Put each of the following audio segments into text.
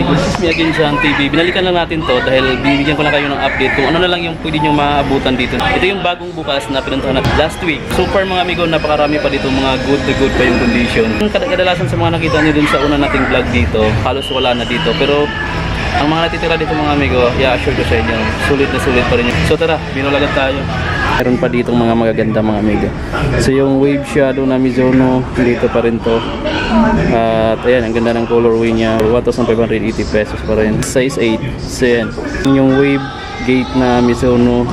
people, this is me again, John TV. Binalikan lang natin to dahil bibigyan ko lang kayo ng update kung ano na lang yung pwede nyo maabutan dito. Ito yung bagong bukas na pinuntahan natin last week. So far mga amigo, napakarami pa dito, mga good to good pa yung condition. Kadalasan sa mga nakita nyo dun sa una nating vlog dito, halos wala na dito. Pero ang mga natitira dito mga amigo, i-assure ko sa inyo, sulit na sulit pa rin yun. So tara, binulagan tayo. Meron pa dito mga magaganda mga amigo. So yung wave shadow na Mizuno, dito pa rin to. At ayan, ang ganda ng colorway niya, 1,580 pesos pa rin. Size 8. So yan, yung wave gate na Mizuno,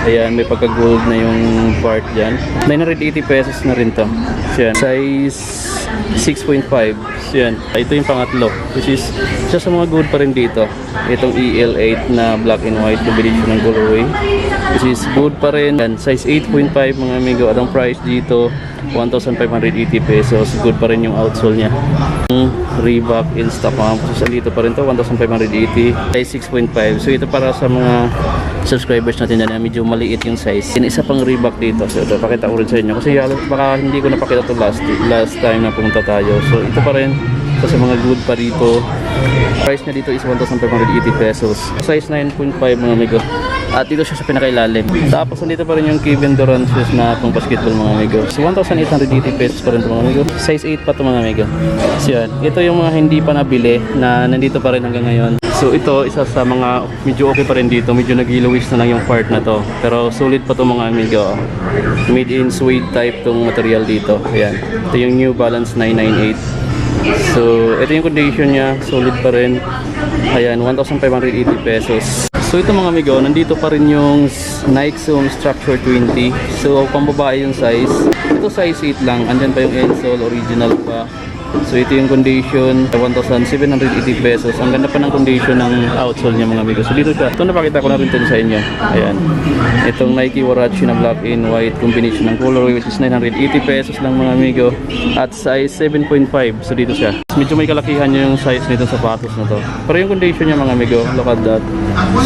ayan, may pagka-gold na yung part dyan. 980 pesos na rin to. So yan, size 6.5. So yan, ito yung pangatlo, which is siya sa mga good pa rin dito. Itong EL8 na black and white combination ng colorway, which is good pa rin. And size 8.5 mga amigo. At ang price dito 1,580 pesos. Good pa rin yung outsole nya. Reebok in stock mga kasi dito pa rin to 1,580. Size 6.5. So ito para sa mga subscribers natin na medyo maliit yung size. And isa pang Reebok dito. So ito, pakita ko rin sa inyo kasi baka hindi ko napakita to last time na pumunta tayo. So ito pa rin sa mga good pa dito. Price niya dito is 1,580 pesos. Size 9.5 mga amigo. At dito siya sa pinakailalim. Tapos nandito pa rin yung Kevin Durant shoes na pang basketball mga amigo. So 1,880 pesos pa rin ito mga amigo. Size 8 pa ito mga amigo. So yan, ito yung mga hindi pa nabili na nandito pa rin hanggang ngayon. So ito, isa sa mga medyo okay pa rin dito. Medyo nag-yellowish na lang yung part na to. Pero solid pa ito mga amigo. Made in suede type tong material dito. Ayan. Ito yung New Balance 998. So ito yung condition niya. Solid pa rin. Ayan, 1,580 pesos. So ito mga amigo, nandito pa rin yung Nike Zoom Structure 20. So pambabae yung size. Ito size 8 lang. Andyan pa yung insole, original pa. So ito yung condition, 1,780 pesos. Ang ganda pa ng condition ng outsole niya mga amigo. So dito siya. Ito napakita ko na rin sa inyo. Ayan. Itong Nike Warachi na black and white combination ng colorway which is 980 pesos lang mga amigo. At size 7.5. So dito siya. Medyo may kalakihan yung size nito sapatos na to. Pero yung condition niya mga amigo, look at that.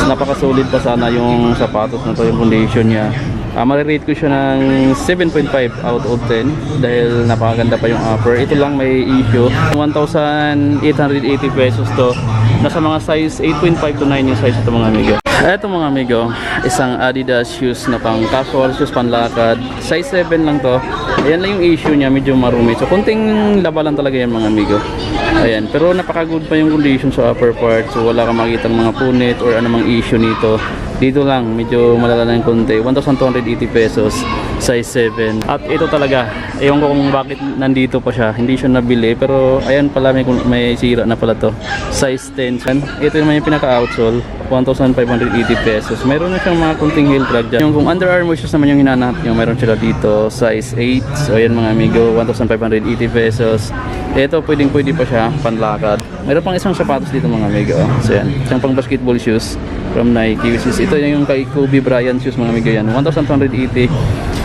Napaka-solid pa sana yung sapatos na to, yung condition niya. Marirate ko siya ng 7.5 out of 10 dahil napakaganda pa yung upper. Ito lang may issue. 1,880 pesos to. Nasa mga size 8.5 to 9 yung size ito mga amigo. Ito mga amigo, isang Adidas shoes na pang casual shoes, panlakad. Size 7 lang to. Ayan lang yung issue niya, medyo marumi. So kunting laba lang talaga yan mga amigo. Ayan, pero napaka-good pa yung condition sa upper part. So wala kang makikita ng mga punit or anumang issue nito. Dito lang, medyo malala na yung konti. 1,280 pesos, size 7. At ito talaga, ewan ko kung bakit nandito pa siya. Hindi siya nabili, pero ayan pala, may sira na pala to. Size 10. Ito naman yung pinaka-outsole, 1,580 pesos. Mayroon na siyang mga kunting heel drag dyan. Yung kung Under Armour shoes naman yung hinahanap nyo, mayroon sila dito, size 8. So ayan mga amigo, 1,580 pesos. Ito, pwedeng-pwede pa siya, panlakad. Mayroon pang isang sapatos dito mga amigo. So yan, isang pang basketball shoes from Nike, which is ito yung kay Kobe Bryant shoes mga amigo yan, 1,280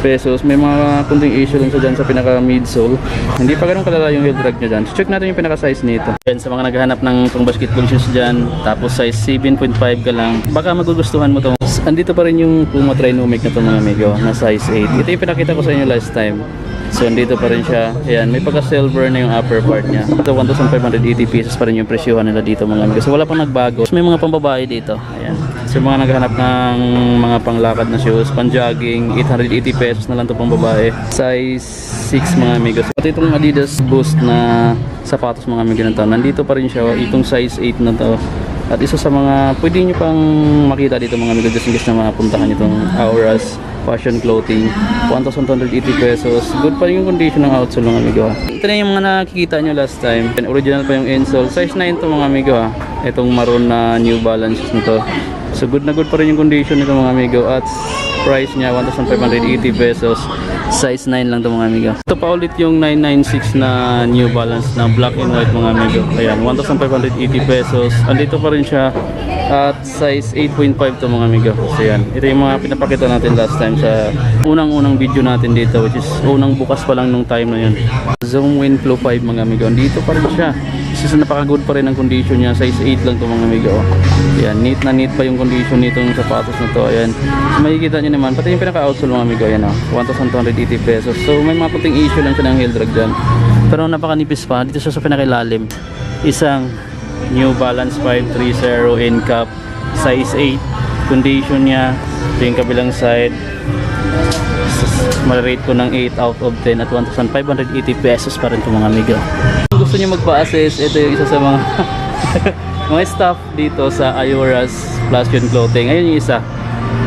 pesos. May mga kunting issue lang sa dyan sa pinaka midsole. Hindi pa ganun kalala yung heel drag nyo dyan. Check natin yung pinaka size nito. Yan, sa mga naghahanap ng pang basketball shoes dyan, tapos size 7.5 ka lang, baka magugustuhan mo to. Andito pa rin yung Puma Trinomic na to mga amigo, na size 8. Ito yung pinakita ko sa inyo last time. So andito pa rin siya. Ayan, may pagka-silver na yung upper part niya. Ito 1,580 pesos pa rin yung presyohan nila dito mga amigo. So wala pang nagbago. So, may mga pambabae dito. Ayan. So mga naghahanap ng mga panglakad na shoes, pang-jogging, 880 pesos na lang to pang babae. Size 6 mga amigo. At itong Adidas Boost na sapatos mga amigo na to, nandito pa rin siya. Itong size 8 na to. At isa sa mga pwede nyo pang makita dito mga amigo, just in case na mapuntahan itong Auras Fashion Clothing, 1,280 pesos. Good pa rin yung condition ng outsole mga amigo. Ito na yung mga nakikita nyo last time. Original pa yung insole. Size 9 to mga amigo ha. Itong maroon na New Balance nito. So good na good pa rin yung condition nito mga amigo. At price niya 1,580 pesos. Size 9 lang to mga amigo. Ito pa ulit yung 996 na New Balance na black and white mga amigo. Ayan, 1,580 pesos. Andito pa rin siya. At size 8.5 to mga amigo. So yan, ito yung mga pinapakita natin last time sa unang-unang video natin dito, which is unang bukas pa lang nung time na yun. Zoom Wind Flow 5 mga amigo. Dito pa rin siya. Kasi napaka-good pa rin ang condition niya. Size 8 lang to mga amigo. Ayan, neat na neat pa yung condition nitong sapatos na to. Ayan. So makikita nyo naman, pati yung pinaka-outsole mga amigo. Ayan o, 1,280 pesos. So may mga puting issue lang siya ng heel drag dyan. Pero napakanipis pa. Dito siya sa pinakailalim. Isang New Balance 530 in cap, size 8. Condition niya, ito yung kabilang side. Malarate ko ng 8 out of 10 at 1,580 pesos pa rin ito mga amigo. Kung gusto niyo magpa-assess, ito yung isa sa mga mga staff dito sa Ayoras Fashion Clothing. Ayun yung isa.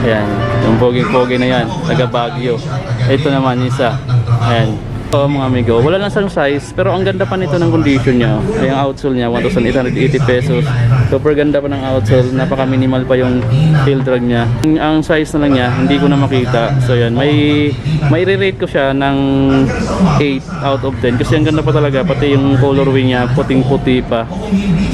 Ayan, yung pogi-pogi na yan, taga Baguio. Ito naman yung isa. Ayan. So mga amigo, wala lang siyang size, pero ang ganda pa nito ng condition niya. Ay, ang outsole niya, 1,880 pesos. Super ganda pa ng outsole, napaka minimal pa yung heel drag niya. Ang size na lang niya, hindi ko na makita. So yan, may re-rate ko siya ng 8 out of 10 kasi ang ganda pa talaga, pati yung colorway niya, puting-puti pa.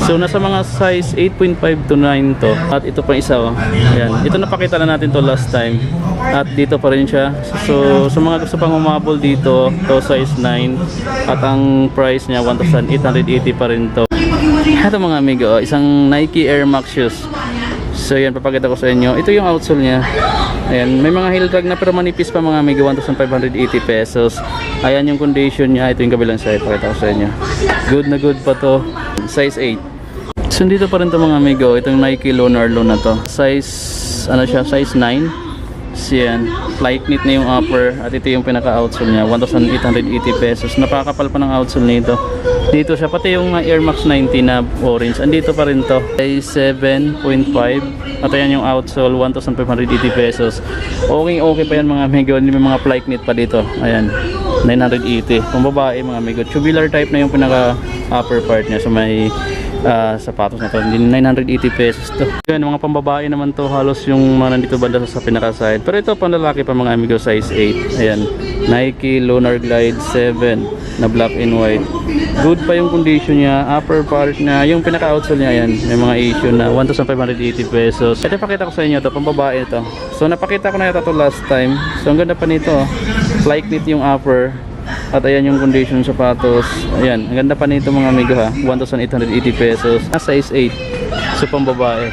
So nasa mga size 8.5 to 9 to. At ito pa isa, oh. Ayan, ito napakita na natin to last time. At dito pa rin siya. So sa mga gusto pang umabol dito, to size 9 at ang price niya 1,880 pa rin to. Ito mga amigo, isang Nike Air Max shoes. So yan, papakita ko sa inyo. Ito yung outsole niya. Ayan, may mga heel drag na pero manipis pa mga amigo, 1,580 pesos. Ayan yung condition niya. Ito yung kabilang side, pakita ko sa inyo. Good na good pa to. Size 8. So dito pa rin to mga amigo, itong Nike Lunarlo na to. Size, ano siya, size 9. So yan, flight knit na yung upper at ito yung pinaka-outsole niya, 1,880 pesos. Napakapal pa ng outsole nito. Dito siya, pati yung Air Max 90 na orange, andito pa rin to. Size 7.5 at ayan yung outsole, 1,580 pesos. Okay pa yan mga amigo, may mga flight knit pa dito. Ayan, 980. Kung babae mga amigo, tubular type na yung pinaka-upper part niya. So may sapatos na to, 980 pesos to. Yan, mga pambabae naman to, halos yung mga nandito banda sa pinaka-side. Pero ito panlalaki pa mga amigo, size 8. Ayan, Nike Lunar Glide 7 na black and white. Good pa yung condition niya, upper part na, yung pinaka-outsole niya, ayan, may mga issue na 1,580 pesos. Ito pakita ko sa inyo to, pambabae ito. So napakita ko na ito last time. So ang ganda pa nito, flight knit yung upper. At ayan yung condition ng sapatos. Ayan, ang ganda pa nito mga amigo ha, 1,880 pesos. Size 8, so pambabae.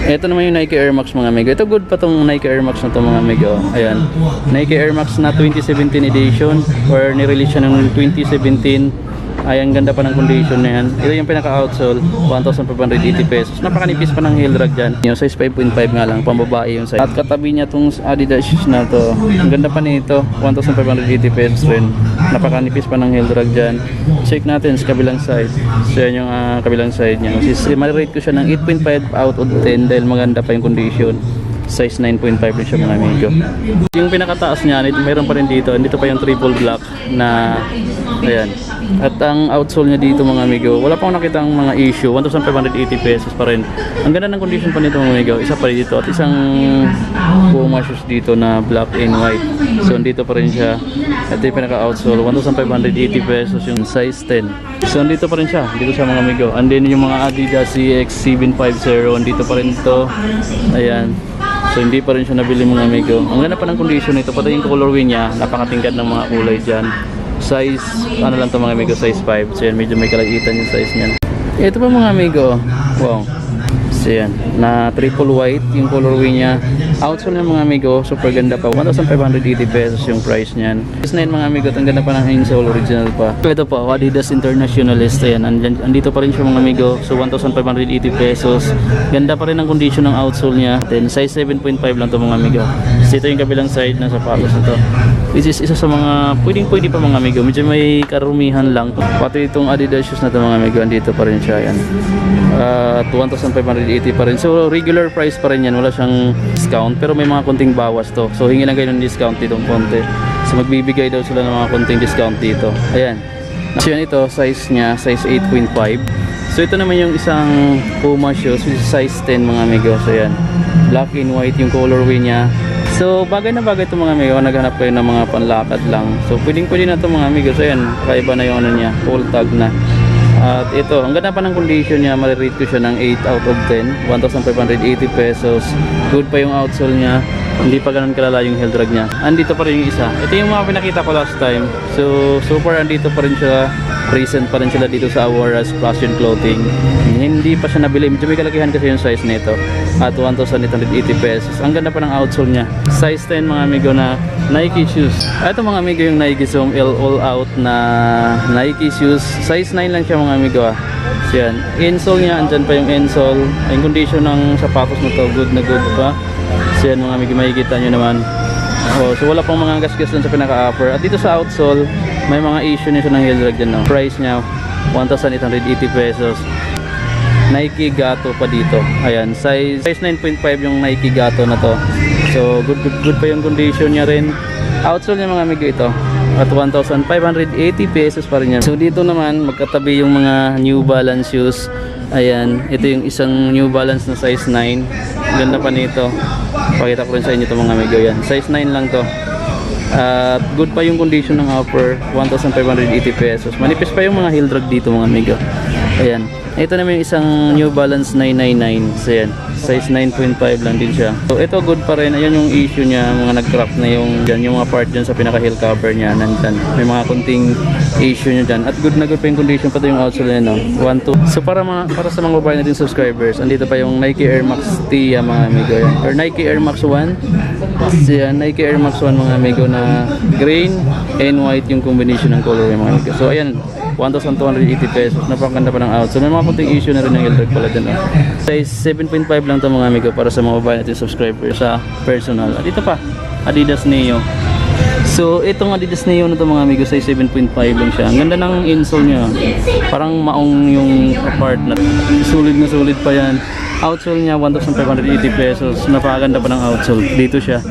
Ito naman yung Nike Air Max mga amigo. Ito good pa tong Nike Air Max na to mga amigo. Ayan, Nike Air Max na 2017 edition or nirelease siya ng 2017. Ayan, ganda pa ng condition na yan. Ito yung pinaka-outsole, 1,580 pesos. Napakanipis pa ng heel drag dyan. Yung size 5.5 nga lang, pambabae yung size. At katabi niya tong Adidas shoes na to. Ang ganda pa nito, 1,580 pesos rin. Napakanipis pa ng heel drag dyan. Check natin sa kabilang side. So yan yung kabilang side niya. Malirate ko siya ng 8.5 out of 10 dahil maganda pa yung condition. Size 9.5 rin siya mga amigo. Yung pinakataas niya, mayroon pa rin dito. Dito pa yung triple black na ayan. At ang outsole niya dito mga amigo, wala pang nakita ang mga issue, 1,580 pesos pa rin. Ang ganda ng condition pa nito mga amigo, isa pa rin dito at isang Puma shoes dito na black and white. So dito pa rin siya. At yung pinaka-outsole, 1,580 pesos yung size 10. So dito pa rin siya, dito sa mga amigo. And then yung mga Adidas CX750, dito pa rin ito. Ayan. So hindi pa rin siya nabili mga amigo. Ang ganda pa ng condition nito, pati yung colorway niya, napakatingkad ng mga kulay dyan. Size, ano lang to mga amigo, size 5. So yan, medyo may kalagitan yung size niyan. Ito pa mga amigo, wow. So yan, na triple white yung colorway niya. Outsole niya mga amigo, super ganda pa. 1,580 pesos yung price niyan. Size 9 mga amigo, ang ganda pa ng insole, original pa. So ito po, Adidas Internationalist. Ayan, andito pa rin siya mga amigo. So 1,580 pesos. Ganda pa rin ang condition ng outsole niya. Then size 7.5 lang to mga amigo. So ito yung kabilang side ng sapatos nito. This is isa sa mga pwede pa mga amigo. Medyo may karumihan lang. Pati itong Adidas shoes na to mga amigo, andito pa rin siya. Ayan. 1,580 pa rin. So regular price pa rin yan. Wala siyang discount. Pero may mga konting bawas to. So hingi lang kayo ng discount dito ng konti. So magbibigay daw sila ng mga konting discount dito. Ayan. So yan ito, size niya, size 8.5. So ito naman yung isang Puma shoes, which is size 10 mga amigo. So yan. Black and white yung colorway niya. So bagay na bagay ito mga amigo, naghanap kayo ng mga panlakad lang. So pwede na ito mga amigo. So yan, kakaiba na yung ano niya, full tag na. At ito, ang ganda pa ng condition niya, marirate ko siya ng 8 out of 10, 1,580 pesos. Good pa yung outsole niya, hindi pa ganun kalala yung heel drag niya. Andito pa rin yung isa. Ito yung mga pinakita ko last time. So super andito pa rin siya, present pa rin sila dito sa Ayoras Fashion Clothing. Hindi pa siya nabili, medyo may kalakihan kasi yung size nito. At 1,880 pesos. Ang ganda pa ng outsole niya. Size 10 mga amigo na Nike shoes. Ito mga amigo yung Nike Zoom all out na Nike shoes. Size 9 lang siya mga amigo ah. So yan. Insole niya, andyan pa yung insole. Yung condition ng sapatos na to, good na good pa. So yan mga amigo, makikita nyo naman. Oh, so wala pang mga gas-gas dun sa pinaka-upper. At dito sa outsole, may mga issue niya ng heel drag dyan. No? Price niya, 1,880 pesos. Nike Gato pa dito. Ayan, size 9.5 yung Nike Gato na to. So good pa yung condition niya rin. Outsole niya mga amigo ito at 1,580 pesos pa rin yan. So dito naman magkatabi yung mga New Balance shoes. Ayan, ito yung isang New Balance na size 9. Ganda pa nito. Pakita ko rin sa inyo ito mga amigo. Yan, size 9 lang to. At good pa yung condition ng upper, 1,580 pesos. Manipis pa yung mga heel drag dito mga amigo. Ayan. Ito naman yung isang New Balance 999. So yan, size 9.5 lang din siya. So ito good pa rin. Ayan yung issue niya, mga nag-crack na yung dyan, yung mga part dyan sa pinaka heel cover niya. Nandyan. May mga kunting issue niya dyan. At good na good pa yung condition, pati yung outsole niya, no? 1, 2. So para sa mga babae natin subscribers, andito pa yung Nike Air Max Tia mga amigo yan. Or Nike Air Max 1. So yan, Nike Air Max 1 mga amigo na green and white yung combination ng color mga amigo. So ayan, 1,280 pesos. Napakaganda pa ng outsole. May mga kunting issue na rin ng heel drag pala dyan. No? Size 7.5 lang ito mga amigo para sa mga babae natin subscribers sa personal. At ito pa, Adidas Neo. So itong Adidas Neo na ito mga amigo, size 7.5 lang siya. Ang ganda ng insole niya. Parang maong yung part na sulit pa yan. Outsole niya 1,580 pesos. Napakaganda pa ng outsole. Dito siya.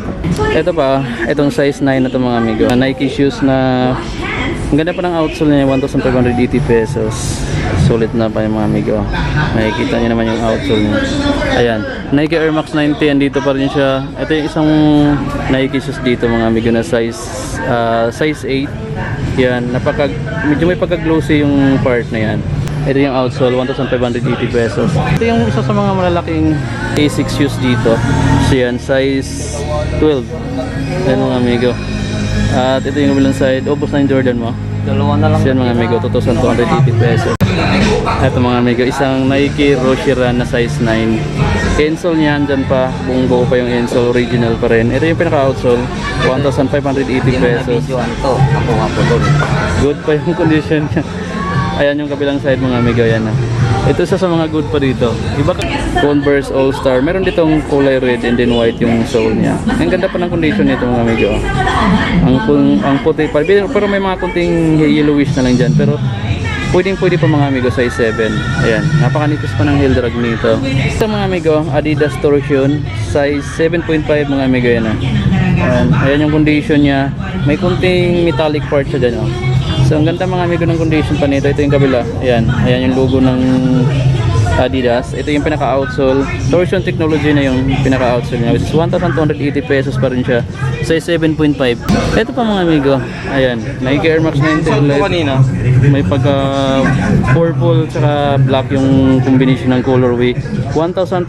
Ito pa, itong size 9 na ito mga amigo. Nike shoes na ang ganda pa ng outsole niya, 1,580 pesos. Sulit na pa yung mga amigo. Makikita niyo naman yung outsole niya. Ayan, Nike Air Max 90, andito pa rin siya. Ito yung isang Nike shoes dito mga amigo na size 8. Yan, medyo may pagka-glossy yung part na yan. Ito yung outsole, 1,580 pesos. Ito yung isa sa mga malalaking Asics shoes dito. So yan, size 12. Yan mga amigo. At ito yung kabilang side, ubos na yung Jordan mo. Dalawa na lang. So yan mga amigo, 2,280 pesos. Ito mga amigo, isang Nike Roshiran na size 9. Insole niya, dyan pa, buong buo pa yung insole, original pa rin. Ito yung pinaka-outsole, 1,580 pesos. Ako nga po doon. Good pa yung condition niya. Ayan yung kabilang side mga amigo, yan na. Ito isa sa mga good pa dito. Iba ka Converse All Star. Meron ditong kulay red and then white yung sole niya. Ang ganda pa ng condition nito mga amigo. Ang puti pa. Pero may mga kunting yellowish na lang dyan. Pero pwede pa mga amigo, size 7. Ayan. Napakanipis pa ng heel drag nito. Ito mga amigo, Adidas Torsion. Size 7.5 mga amigo yan. Ayan yung condition niya. May kunting metallic part siya dyan. Oh. So ang ganda mga amigo ng condition pa nito. Ito yung kabila. Ayan yung logo ng Adidas. Ito yung pinaka-outsole. Torsion technology na yung pinaka-outsole niya. Which is 1,280 pesos pa rin siya. Size 7.5. Ito pa mga amigo. Ayan. Nike Air Max 90 ulit. May pagka purple tsaka black yung combination ng colorway. 1,580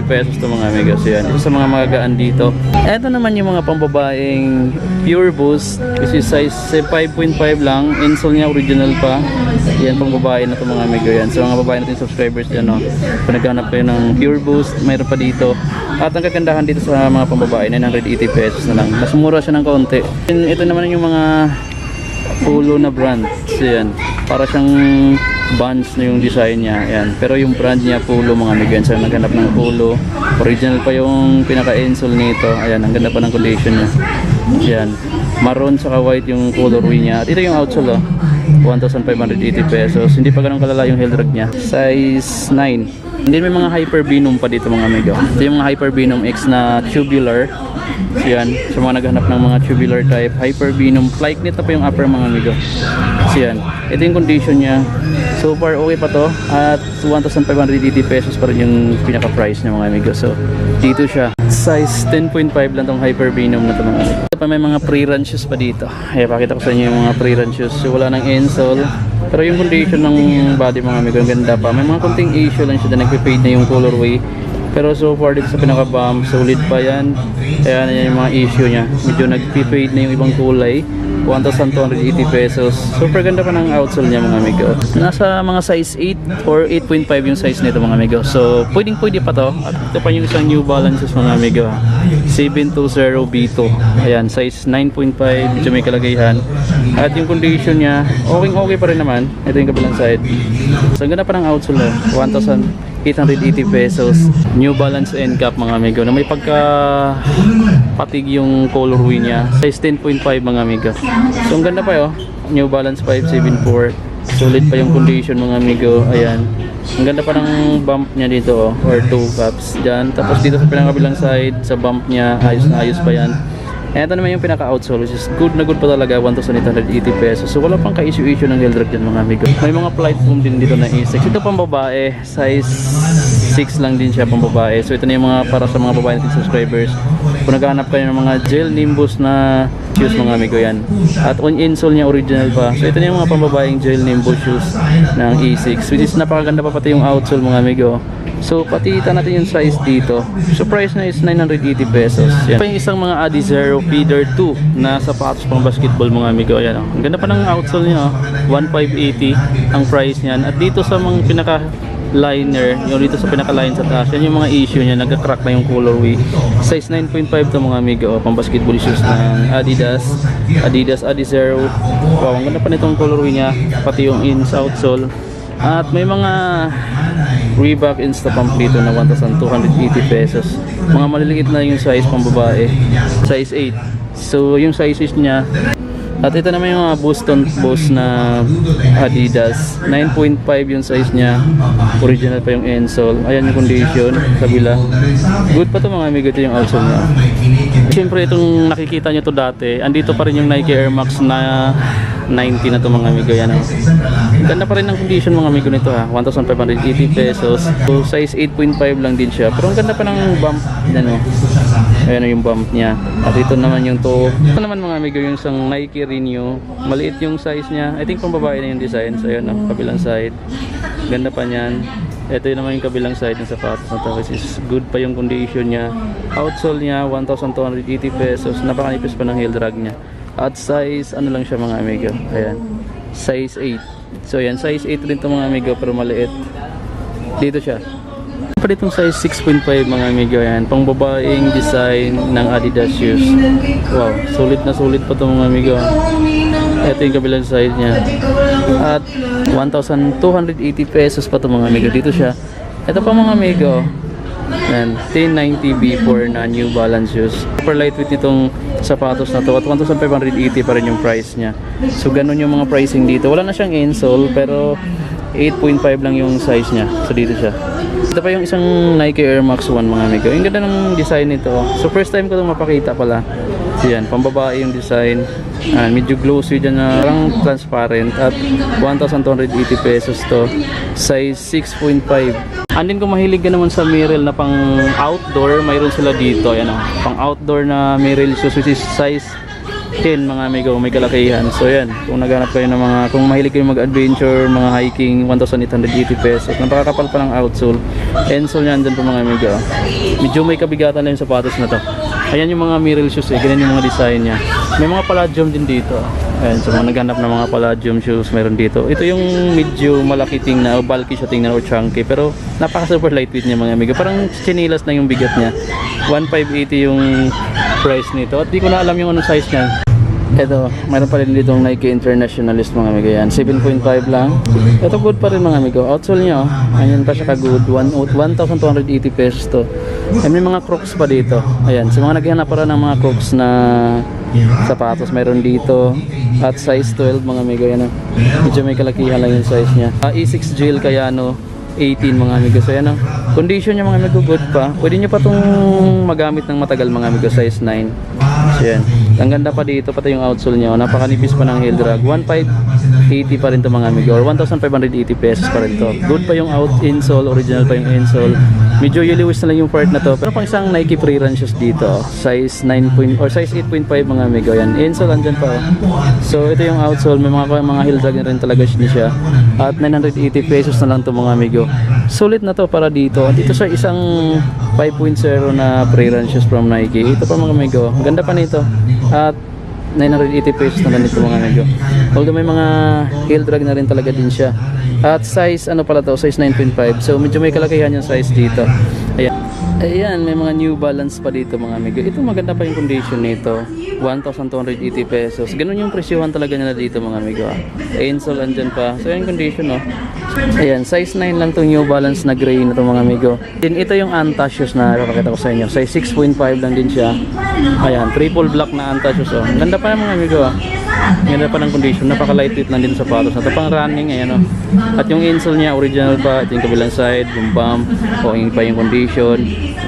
pesos to mga amigo. So yan. Ito sa mga magagaan dito. Ito naman yung mga pambabaeng Pure Boost. Which is size 5.5 lang. Insole niya original pa. Yan pang babae na to mga amigo yan. So mga babae natin subscribers dyan, no? Kung naghanap kayo ng Pure Boost, mayroon pa dito. At ang kagandahan dito sa mga pambabae, 980 pesos na lang. Mas mura siya ng kaunti. Ito naman yung mga polo na brand. So yan, para siyang Vans na yung design niya. Yan. Pero yung brand niya polo mga amigo yan. So naghanap ng polo. Original pa yung pinaka-insole nito. Ayan, ang ganda pa ng condition niya. Yan. Maroon saka white yung colorway niya. At ito yung outsole, oh. 1,580 pesos. Hindi pa ganun kalala yung heel drag niya. Size 9. Hindi may mga Hyper Venom pa dito mga amigo. Ito yung mga Hyper Venom X na tubular. So yan, sa mga naghanap ng mga tubular type, Hyper Venom. Like nito pa yung upper mga amigo. So yan, ito yung condition niya. So far okay pa to. At 1,580 pesos pa rin yung pinaka-price niya mga amigo. So dito siya. Size 10.5 lang tong Hyper Venom na ito mga amigo. Ito pa may mga pre-run shoes pa dito. Ay, pakita ko sa inyo yung mga pre-run shoes. So wala ng insole. Pero yung condition ng body mga amigo, ang ganda pa. May mga kunting issue lang siya na nagpe-fade na yung colorway. Pero so far dito sa pinaka-bump, solid pa yan. Kaya na yan yung mga issue niya. Medyo nagpe-fade na yung ibang kulay. 1,280 pesos. Super ganda pa ng outsole niya mga amigo. Nasa mga size 8 or 8.5 yung size nito mga amigo. So pwedeng pwede pa to. At ito pa yung isang New Balances mga amigo. 720 B2. Ayan, size 9.5. Medyo may kalagayan. At yung condition niya, okay pa rin naman. Ito yung kabilang side. So ang ganda pa ng outsole no? 1,880 pesos. New Balance N cap mga amigo na may pagka patig yung colorway niya. Size 10.5 mga amigo. So ang ganda pa yo. New Balance 574. Solid pa yung condition mga amigo. Ayan. Ang ganda pa ng bump niya dito oh, or 2 caps dyan. Tapos dito sa pinakabilang side, sa bump niya, ayos na ayos pa yan. Ito naman yung pinaka-outsole, which is good na good pa talaga, 1,880 pesos. So wala pang ka-issue-issue ng heel drag dyan mga amigo. May mga flight foam din dito na E6. Ito pang babae, size 6 lang din siya pang babae. So ito na yung mga para sa mga babae natin subscribers. Kung naghahanap kayo ng mga gel Nimbus na shoes mga amigo yan. At on insole niya original pa. So ito na yung mga pambabaeng gel Nimbus shoes ng E6. Which is napakaganda pa pati yung outsole mga amigo. So patitan natin yung size dito. So price na is 980 pesos. Yan. Pa yung isang mga Adizero Feeder 2 na sapatos pang basketball mga amigo. Ayan, oh. Ang ganda pa ng outsole niya. Oh. 1,580 ang price niyan. At dito sa mga pinaka liner, yung dito sa pinaka-line sa taas, yan yung mga issue niya, nagka-crack na yung colorway. Size 9.5 to mga amigo, oh, pang basketball shoes ng Adidas Adizero. Wow, ang ganda pa nitong colorway niya, pati yung ins outsole. At may mga Reebok Insta Pump dito na 1,280 pesos. Mga maliliit na yung size pang babae, size 8. So yung sizes niya. At ito naman yung mga Boost na Adidas, 9.5 yung size niya. Original pa yung insole. Ayan yung condition, kabila. Good pa to mga amigo, ito yung outsole niya. Siyempre itong nakikita nyo to dati, andito pa rin yung Nike Air Max na 90 na to mga amigo. Yan, oh. Ganda pa rin ng condition mga amigo nito ha, 1,580 pesos. So size 8.5 lang din siya. Pero ang ganda pa ng bump. Yan, oh. Ayan yung bump niya. At ito naman yung to. Ito naman mga amigo yung isang Nike Renew. Maliit yung size niya. I think pang babae na yung design. So ayan, oh, kabilang side. Ganda pa niyan. Ito yun naman yung kabilang side ng sapatos na to, which is good pa yung condition niya. Outsole niya 1,280 pesos. Napakanipis pa ng heel drag niya. At size ano lang siya mga amigo. Ayan. Size 8. So ayan, size 8 rin to mga amigo pero maliit. Dito siya. Pa ditong size 6.5 mga amigo yan. Pang babaeng design ng Adidas shoes. Wow, sulit na sulit pa to mga amigo. Ito yung kabilang side niya. At 1,280 pesos pa to mga amigo. Dito siya. Ito pa mga amigo. Yan, 1090 B4 na New Balance shoes. Super lightweight nitong sapatos na to at 1,580 pa rin yung price niya. So ganun yung mga pricing dito. Wala na siyang insole pero 8.5 lang yung size niya. So dito siya. Ito pa yung isang Nike Air Max 1 mga amigo. Yung ganda ng design nito. So first time ko itong mapakita pala. So yan, pambabae yung design. Medyo glossy dyan na parang transparent. At 1,280 pesos to. Size 6.5. Andin kung mahilig ka naman sa Merrell na pang outdoor, mayroon sila dito. Yan, oh. Pang outdoor na Merrell shoes which is size 10 mga amigo, may kalakihan. So yan, kung naghanap kayo ng mga, kung mahilig kayo mag-adventure, mga hiking, 1,880 pesos. Napakakapal pa ng outsole. Insole niyan dyan po mga amigo. Medyo may kabigatan na yung sapatos na to. Ayan yung mga Merrell shoes eh, ganyan yung mga design niya. May mga palladium din dito. Ayan, so mga naghanap ng mga palladium shoes, mayroon dito. Ito yung medyo malaki tingnan, o bulky siya tingnan, o chunky. Pero napaka super lightweight niya mga amigo. Parang chinilas na yung bigat niya. 1,580 yung price nito. At di ko na alam yung anong size niya. Ito, mayroon pa rin dito ng Nike Internationalist mga amigo yan. 7.5 lang. Ito good pa rin mga amigo. Outsole niya, oh. Ayan pa siya ka-good. 1,280 pesos to. And may mga Crocs pa dito. Ayan, sa mga naghahanap pa rin ng mga Crocs na sapatos, mayroon dito. At size 12 mga amigo yan, oh. Medyo may kalakihan lang yung size niya. E6 Gel Kayano 18 mga amigo. So yan, oh. Condition niya mga amigo good pa. Pwede nyo pa itong magamit ng matagal mga amigo. Size 9. So yan. Ang ganda pa dito, pati yung outsole niya. Napakanipis pa ng heel drag. 1,580 pa rin to mga amigo. Or 1,580 pesos pa rin to. Good pa yung out insole. Original pa yung insole. Medyo yellowish na lang yung part na to. Pero pang isang Nike Pre-Run shoes dito. Size 9 or size 8.5 mga amigo. Yan. Insole andyan pa. Oh. So ito yung outsole. May mga heel drag na rin talaga siya. At 980 pesos na lang to mga amigo. Sulit na to para dito. Dito sa isang 5.0 na Pre-Run shoes from Nike. Ito pa mga amigo. Ganda pa nito. At 980 pesos na ganito mga amigo. Although may mga heel drag na rin talaga din siya. At size ano pala to, size 9.5. So medyo may kalakihan yung size dito. Ayan. Ayan, may mga New Balance pa dito mga amigo. Ito maganda pa yung condition nito. 1,280 pesos. Ganun yung presyohan talaga nila dito mga amigo. Insole andyan pa. So yung condition no. Ayan, size 9 lang tong New Balance na gray na to mga amigo. Then ito yung Anta shoes na ipapakita ko sa inyo. Size 6.5 lang din siya. Ayan, triple black na Anta shoes oh. Ganda pa yung mga amigo Ganda pa ng condition. Napaka lightweight lang din sa sapatos. Ito pang running ayan oh. At yung insole niya original pa. Ito yung kabilang side, bum okay pa yung condition.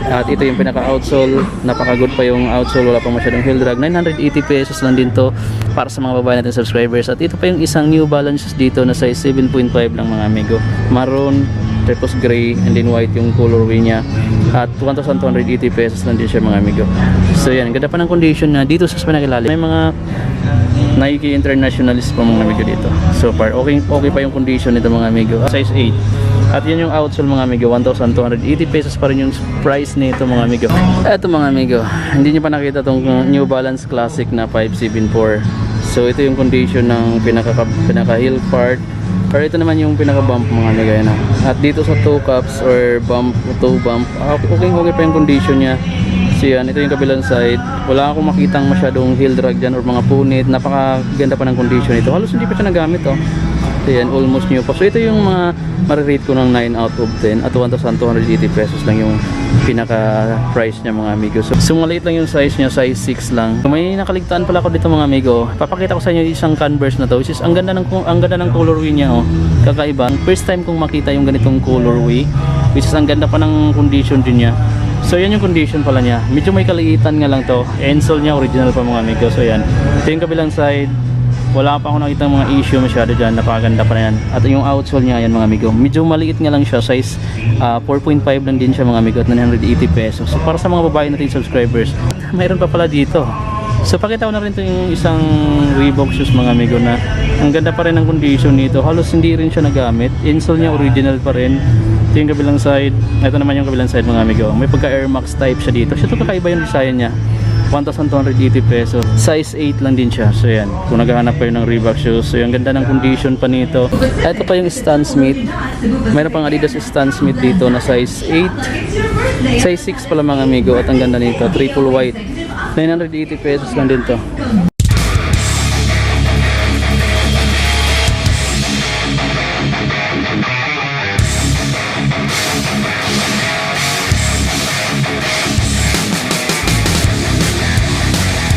At ito yung pinaka outsole. Napaka good pa yung outsole. Wala pa masyadong heel drag. 980 pesos lang din to para sa mga babae natin subscribers. At ito pa yung isang New Balance dito na size 7.5 lang mga amigo. Maroon, tapos gray, and then white yung colorway niya. At 1,280 pesos lang din siya mga amigo. So yan, ganda pa ng condition na dito sa pinakailalim. May mga Nike Internationalist pa mga amigo dito. So far, okay pa yung condition nito mga amigo. Size 8. At yun yung outsole mga amigo, 1,280 pesos pa rin yung price nito mga amigo. Eto mga amigo, hindi nyo pa nakita tong New Balance Classic na 574. So ito yung condition ng pinaka heel part. Or ito naman yung pinaka bump mga amigo yan. At dito sa toe cups or toe bump, okay pa yung condition niya. So yan, ito yung kabilang side. Wala akong makitang masyadong heel drag dyan or mga punit. Napakaganda pa ng condition ito. Halos hindi pa siya nagamit oh. So yan, almost new pa. So ito yung mga marirate ko ng 9 out of 10 at 1,280 pesos lang yung pinaka price niya mga amigo. So maliit lang yung size niya, size 6 lang. So, may nakaligtaan pala ako dito mga amigo. Papakita ko sa inyo isang Converse na to. Which is ang ganda ng colorway niya oh. Kakaiba. First time kong makita yung ganitong colorway. Which is ang ganda pa ng condition din niya. So yan yung condition pala niya. Medyo may kaliitan nga lang to. Insole niya original pa mga amigo. So yan. Ito yung kabilang side. Wala pa ako nakita mga issue masyado dyan. Napakaganda pa na yan. At yung outsole niya yan mga amigo. Medyo maliit nga lang siya. Size 4.5 lang din siya mga amigo. At 980 pesos. So para sa mga babae natin subscribers, mayroon pa pala dito. So pakita ko na rin ito yung isang Reebok shoes mga amigo na ang ganda pa rin ng condition nito. Halos hindi rin siya nagamit. Insole niya original pa rin. Ito yung kabilang side. Ito naman yung kabilang side mga amigo. May pagka Air Max type siya dito. Ito kakaiba yung design niya. 1,280 pesos. Size 8 lang din siya. So yan, kung naghahanap kayo ng Reebok shoes. So yung ganda ng condition pa nito. Ito pa yung Stan Smith. Mayroon pang Adidas Stan Smith dito na size 8. Size 6 pala mga amigo. At ang ganda nito, triple white. 980 pesos lang din to.